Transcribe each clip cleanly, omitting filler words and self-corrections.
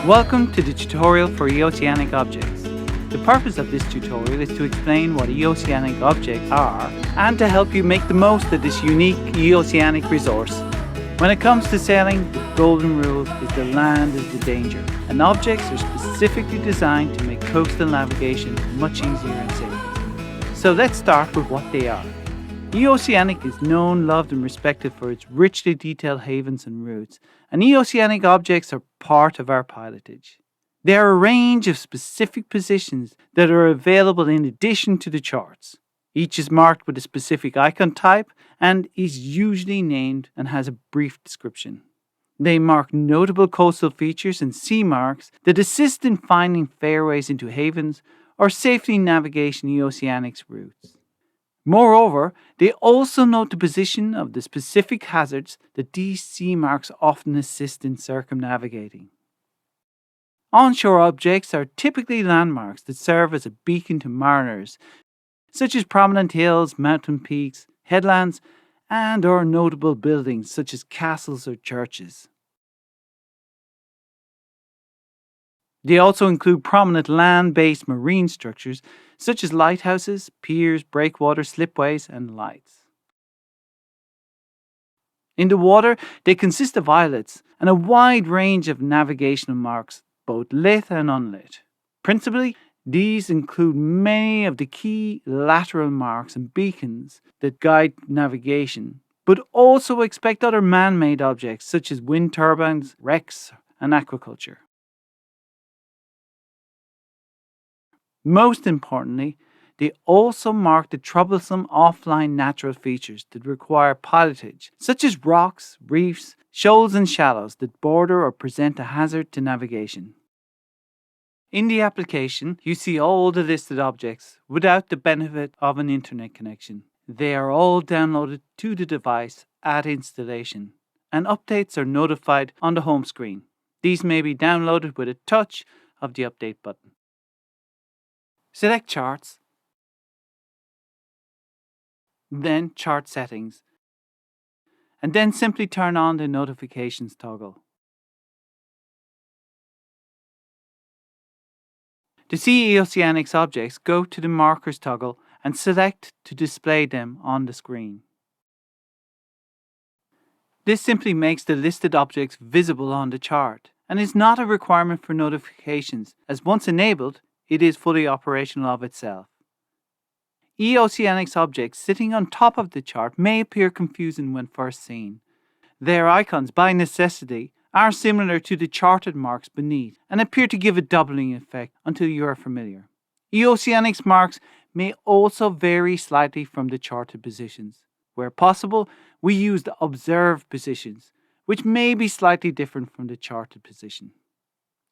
Welcome to the tutorial for eOceanic objects. The purpose of this tutorial is to explain what eOceanic objects are and to help you make the most of this unique eOceanic resource. When it comes to sailing, the golden rule is the land is the danger, and objects are specifically designed to make coastal navigation much easier and safer. So let's start with what they are. eOceanic is known, loved and respected for its richly detailed havens and routes, and eOceanic objects are part of our pilotage. They are a range of specific positions that are available in addition to the charts. Each is marked with a specific icon type and is usually named and has a brief description. They mark notable coastal features and seamarks that assist in finding fairways into havens or safely navigation eOceanic's routes. Moreover, they also note the position of the specific hazards that these seamarks often assist in circumnavigating. Onshore objects are typically landmarks that serve as a beacon to mariners, such as prominent hills, mountain peaks, headlands, and or notable buildings such as castles or churches. They also include prominent land-based marine structures such as lighthouses, piers, breakwater, slipways, and lights. In the water, they consist of islets and a wide range of navigational marks, both lit and unlit. Principally, these include many of the key lateral marks and beacons that guide navigation, but also expect other man-made objects such as wind turbines, wrecks, and aquaculture. Most importantly, they also mark the troublesome offline natural features that require pilotage, such as rocks, reefs, shoals and shallows that border or present a hazard to navigation. In the application, you see all the listed objects without the benefit of an internet connection. They are all downloaded to the device at installation, and updates are notified on the home screen. These may be downloaded with a touch of the update button. Select Charts, then Chart Settings, and then simply turn on the Notifications toggle. To see eOceanic's objects, go to the Markers toggle and select to display them on the screen. This simply makes the listed objects visible on the chart and is not a requirement for notifications, as once enabled, it is fully operational of itself. eOceanic's objects sitting on top of the chart may appear confusing when first seen. Their icons, by necessity, are similar to the charted marks beneath and appear to give a doubling effect until you are familiar. eOceanic's marks may also vary slightly from the charted positions. Where possible, we use the observed positions, which may be slightly different from the charted position.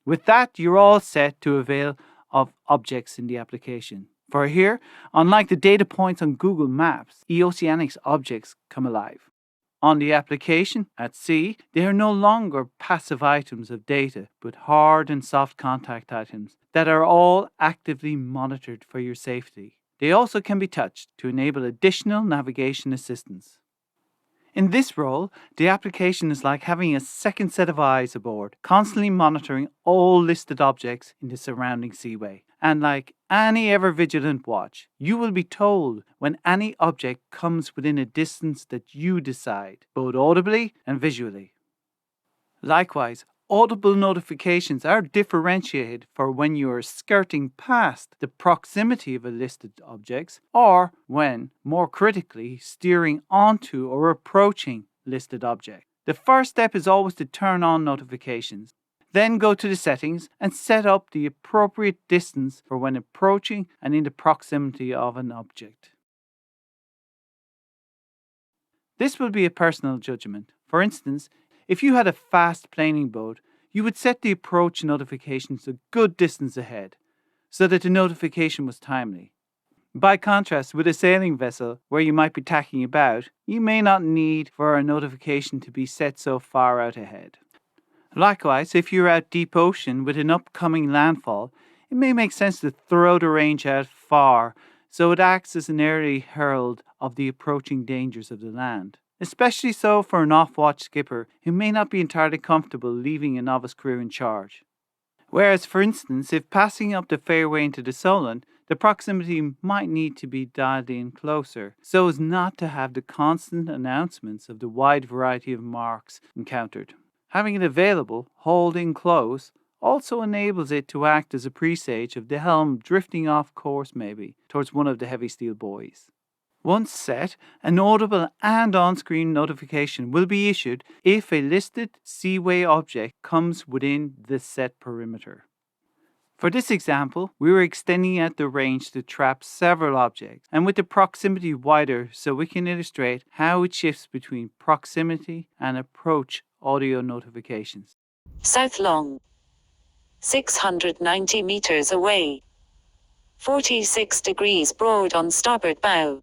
With that, you're all set to avail of objects in the application. For here, unlike the data points on Google Maps, eOceanic's objects come alive. On the application, at sea, they are no longer passive items of data, but hard and soft contact items that are all actively monitored for your safety. They also can be touched to enable additional navigation assistance. In this role, the application is like having a second set of eyes aboard, constantly monitoring all listed objects in the surrounding seaway. And like any ever-vigilant watch, you will be told when any object comes within a distance that you decide, both audibly and visually. Likewise, audible notifications are differentiated for when you are skirting past the proximity of a listed objects or when, more critically, steering onto or approaching listed objects. The first step is always to turn on notifications. Then go to the settings and set up the appropriate distance for when approaching and in the proximity of an object. This will be a personal judgment. For instance, if you had a fast planing boat, you would set the approach notifications a good distance ahead, so that the notification was timely. By contrast, with a sailing vessel where you might be tacking about, you may not need for a notification to be set so far out ahead. Likewise, if you're out deep ocean with an upcoming landfall, it may make sense to throw the range out far so it acts as an early herald of the approaching dangers of the land. Especially so for an off-watch skipper who may not be entirely comfortable leaving a novice crew in charge. Whereas, for instance, if passing up the fairway into the Solent, the proximity might need to be dialed in closer, so as not to have the constant announcements of the wide variety of marks encountered. Having it available, holding close, also enables it to act as a presage of the helm drifting off course maybe towards one of the heavy steel buoys. Once set, an audible and on-screen notification will be issued if a listed seaway object comes within the set perimeter. For this example, we were extending out the range to trap several objects, and with the proximity wider so we can illustrate how it shifts between proximity and approach audio notifications. South long. 690 meters away. 46 degrees broad on starboard bow.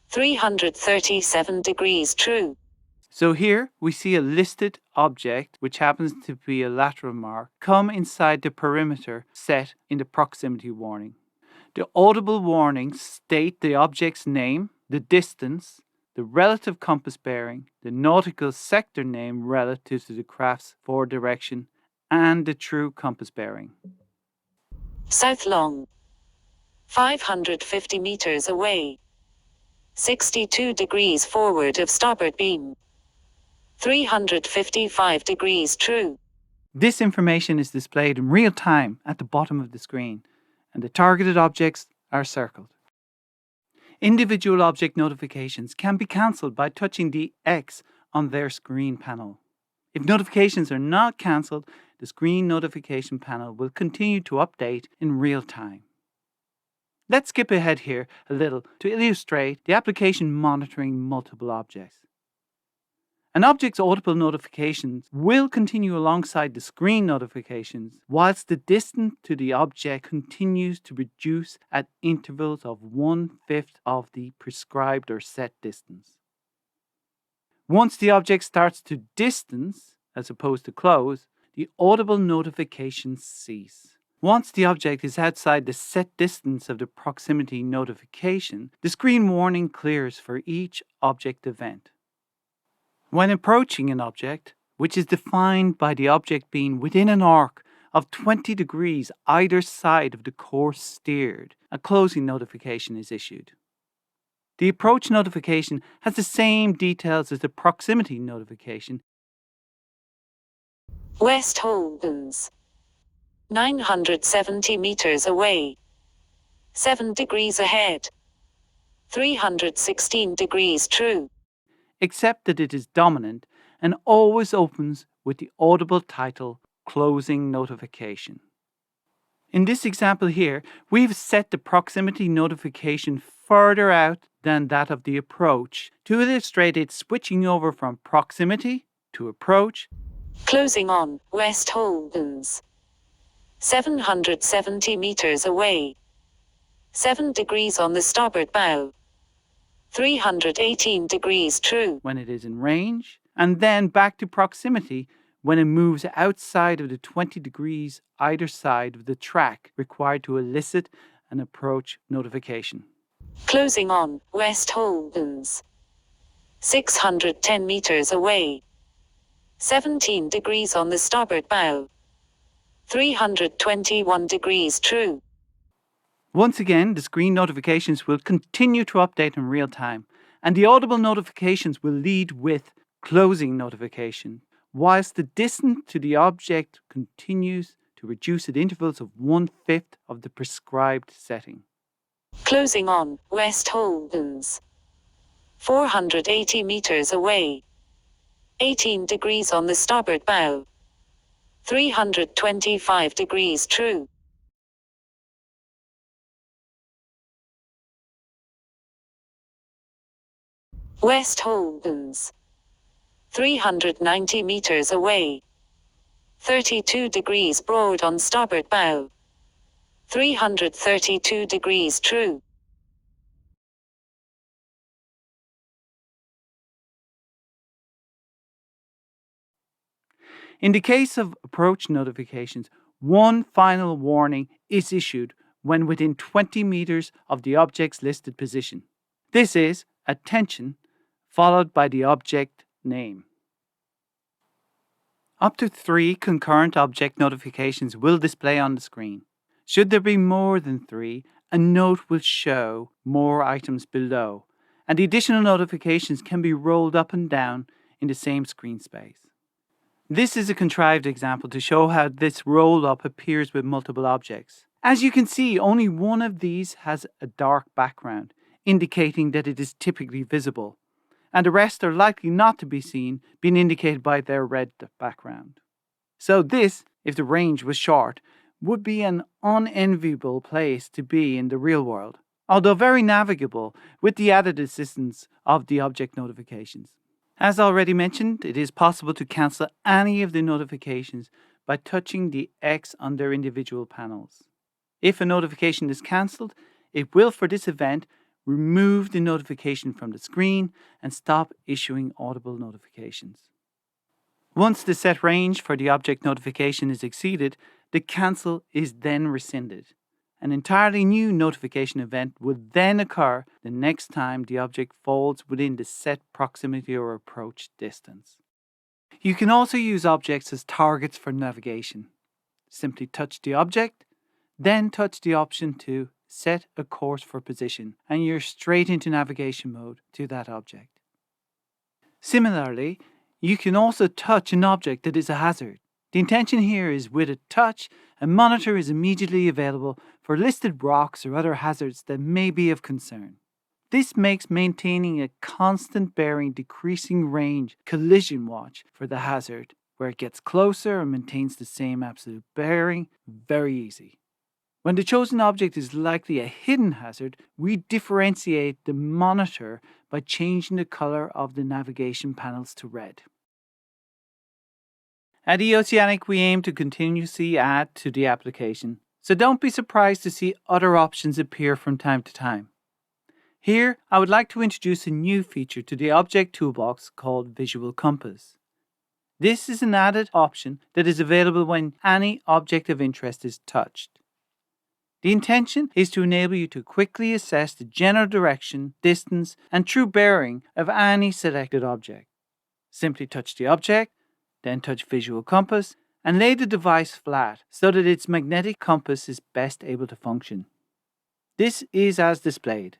337 degrees true. So here we see a listed object, which happens to be a lateral mark, come inside the perimeter set in the proximity warning. The audible warnings state the object's name, the distance, the relative compass bearing, the nautical sector name relative to the craft's forward direction, and the true compass bearing. South long. 550 meters away. 62 degrees forward of starboard beam. 355 degrees true. This information is displayed in real time at the bottom of the screen, and the targeted objects are circled. Individual object notifications can be cancelled by touching the X on their screen panel. If notifications are not cancelled, the screen notification panel will continue to update in real time. Let's skip ahead here a little to illustrate the application monitoring multiple objects. An object's audible notifications will continue alongside the screen notifications whilst the distance to the object continues to reduce at intervals of 1/5 of the prescribed or set distance. Once the object starts to distance, as opposed to close, the audible notifications cease. Once the object is outside the set distance of the proximity notification, the screen warning clears for each object event. When approaching an object, which is defined by the object being within an arc of 20 degrees either side of the course steered, a closing notification is issued. The approach notification has the same details as the proximity notification. West Holdens. 970 meters away. 7 degrees ahead. 316 degrees true. Except that it is dominant and always opens with the audible title Closing Notification. In this example here, we've set the proximity notification further out than that of the approach to illustrate it switching over from proximity to approach. Closing on West Holdens. 770 meters away. 7 degrees on the starboard bow. 318 degrees true when it is in range, and then back to proximity when it moves outside of the 20 degrees either side of the track required to elicit an approach notification. Closing on West Holdens. 610 meters away. 17 degrees on the starboard bow. 321 degrees true. Once again, the screen notifications will continue to update in real time, and the audible notifications will lead with closing notification, whilst the distance to the object continues to reduce at intervals of 1/5 of the prescribed setting. Closing on West Holdens. 480 meters away. 18 degrees on the starboard bow. 325 degrees true. West Holdens. 390 meters away. 32 degrees broad on starboard bow. 332 degrees true. In the case of approach notifications, one final warning is issued when within 20 meters of the object's listed position. This is attention, followed by the object name. Up to 3 concurrent object notifications will display on the screen. Should there be more than 3, a note will show more items below, and the additional notifications can be rolled up and down in the same screen space. This is a contrived example to show how this roll-up appears with multiple objects. As you can see, only one of these has a dark background, indicating that it is typically visible, and the rest are likely not to be seen, being indicated by their red background. So this, if the range was short, would be an unenviable place to be in the real world, although very navigable with the added assistance of the object notifications. As already mentioned, it is possible to cancel any of the notifications by touching the X on their individual panels. If a notification is cancelled, it will, for this event, remove the notification from the screen and stop issuing audible notifications. Once the set range for the object notification is exceeded, the cancel is then rescinded. An entirely new notification event would then occur the next time the object falls within the set proximity or approach distance. You can also use objects as targets for navigation. Simply touch the object, then touch the option to set a course for position, and you're straight into navigation mode to that object. Similarly, you can also touch an object that is a hazard. The intention here is with a touch, a monitor is immediately available for listed rocks or other hazards that may be of concern. This makes maintaining a constant bearing decreasing range collision watch for the hazard, where it gets closer and maintains the same absolute bearing, very easy. When the chosen object is likely a hidden hazard, we differentiate the monitor by changing the color of the navigation panels to red. At eOceanic, we aim to continuously add to the application, so don't be surprised to see other options appear from time to time. Here, I would like to introduce a new feature to the object toolbox called Visual Compass. This is an added option that is available when any object of interest is touched. The intention is to enable you to quickly assess the general direction, distance, and true bearing of any selected object. Simply touch the object, then touch Visual Compass, and lay the device flat so that its magnetic compass is best able to function. This is as displayed,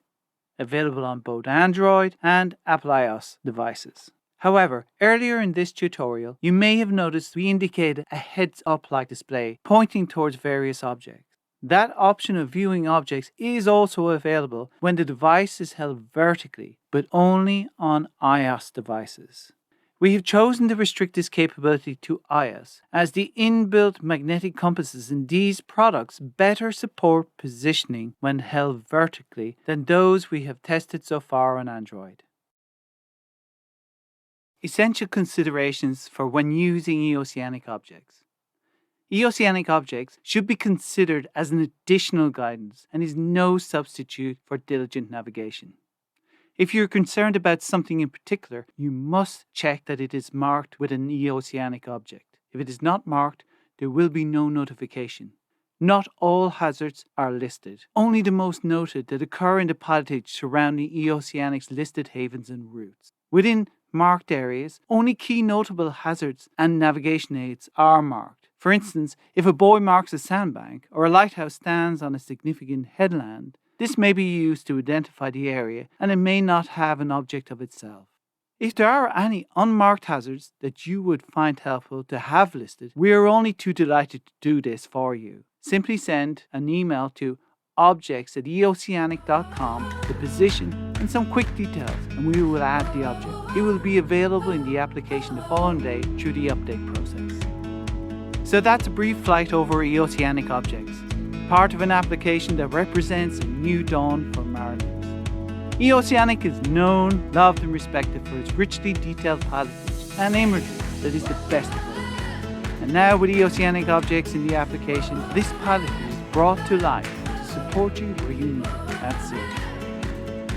available on both Android and Apple iOS devices. However, earlier in this tutorial, you may have noticed we indicated a heads-up like display pointing towards various objects. That option of viewing objects is also available when the device is held vertically, but only on iOS devices. We have chosen to restrict this capability to iOS, as the inbuilt magnetic compasses in these products better support positioning when held vertically than those we have tested so far on Android. Essential considerations for when using eOceanic objects. eOceanic objects should be considered as an additional guidance and is no substitute for diligent navigation. If you're concerned about something in particular, you must check that it is marked with an eOceanic object. If it is not marked, there will be no notification. Not all hazards are listed, only the most noted that occur in the pilotage surrounding eOceanic's listed havens and routes. Within marked areas, only key notable hazards and navigation aids are marked. For instance, if a buoy marks a sandbank or a lighthouse stands on a significant headland, this may be used to identify the area, and it may not have an object of itself. If there are any unmarked hazards that you would find helpful to have listed, we are only too delighted to do this for you. Simply send an email to objects@eoceanic.com, the position, and some quick details, and we will add the object. It will be available in the application the following day through the update process. So that's a brief flight over eOceanic objects, part of an application that represents a new dawn for mariners. eOceanic is known, loved and respected for its richly detailed pilotage and imagery that is the best available. And now with eOceanic objects in the application, this pilotage is brought to life to support you where you need it at sea.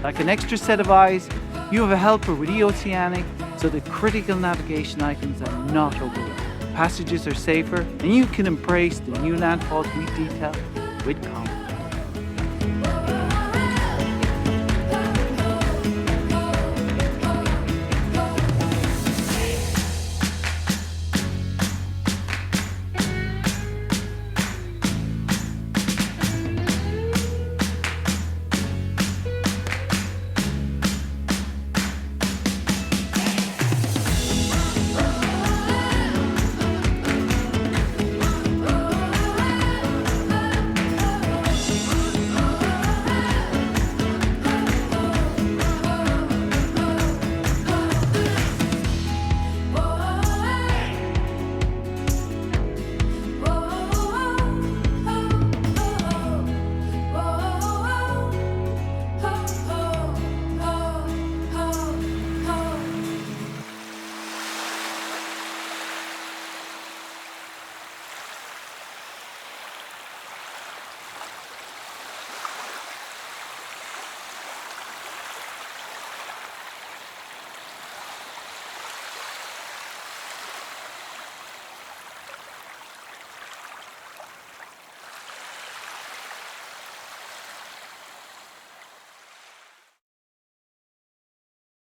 Like an extra set of eyes, you have a helper with eOceanic so that critical navigation items are not overlooked. Passages are safer, and you can embrace the new landfalls we detail with confidence.